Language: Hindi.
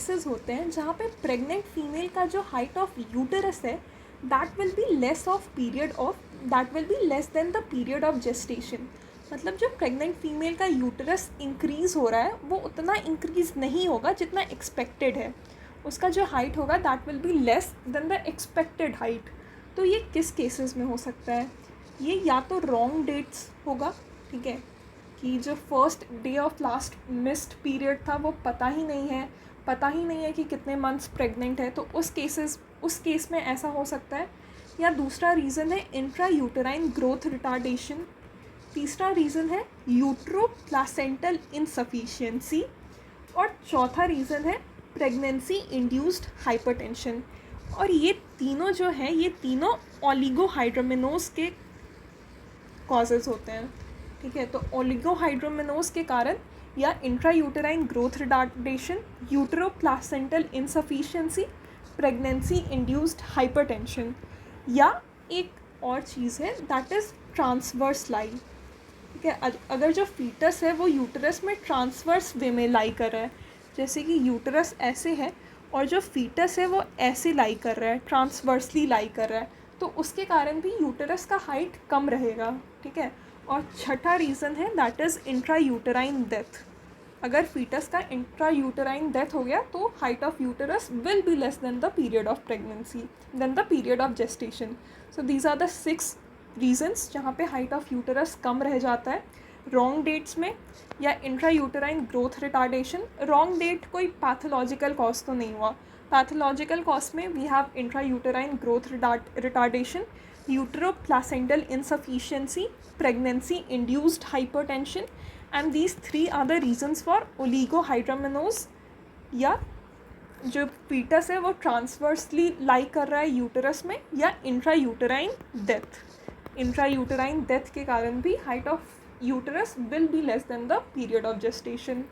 केसेस होते हैं जहाँ पे प्रेग्नेंट फीमेल का जो हाइट ऑफ यूटरस है that will be less than the period of gestation. मतलब जो प्रेग्नेंट फीमेल का यूटरस इंक्रीज़ हो रहा है वो उतना इंक्रीज़ नहीं होगा जितना एक्सपेक्टेड है, उसका जो हाइट होगा that will be less than the expected height. तो ये किस केसेस में हो सकता है? ये या तो रॉन्ग डेट्स होगा, ठीक है, कि जो first day of last missed period था वो पता ही नहीं है कि कितने मंथ्स प्रेग्नेंट है, तो उस केस में ऐसा हो सकता है। या दूसरा रीज़न है इंट्रा यूटेराइन ग्रोथ रिटार्डेशन। तीसरा रीज़न है यूट्रोप्लासेंटल इनसफिशिएंसी। और चौथा रीज़न है प्रेगनेंसी इंड्यूस्ड हाइपरटेंशन। और ये तीनों जो हैं ये तीनों ओलिगोहाइड्रोमेनोस के कॉजेज़ होते हैं, ठीक है। तो ओलिगोहाइड्रोमेनोस के कारण या intra uterine growth retardation, uteroplacental insufficiency, pregnancy induced hypertension, या एक और चीज़ है दैट इज़ ट्रांसवर्स लाई, ठीक है। अगर जो फीटस है वो यूटरस में ट्रांसवर्स वे में लाई कर रहा है, जैसे कि यूटरस ऐसे है और जो फीटस है वो ऐसे लाई कर रहा है, ट्रांसवर्सली लाई कर रहा है, तो उसके कारण भी यूटरस का हाइट कम रहेगा, ठीक है। और छठा रीज़न है that is intra uterine death. अगर फीटस का इंट्रा यूटेराइन डेथ हो गया तो height of uterus will be less than the period of pregnancy, then the period of gestation. So these are the 6 reasons जहाँ पे हाइट ऑफ यूटरस कम रह जाता है रॉन्ग डेट्स में या intra uterine growth retardation. Wrong date कोई पैथोलॉजिकल कॉज तो नहीं हुआ, पैथोलॉजिकल कॉज में we have intra uterine growth retardation, uteroplacental insufficiency, pregnancy induced hypertension, and these 3 are the reasons for oligohydramnios. या जो फीटस है वो ट्रांसवर्सली लाई कर रहा है यूटरस में, या intra uterine death. Intra uterine death के कारण भी height of uterus will be less than the period of gestation.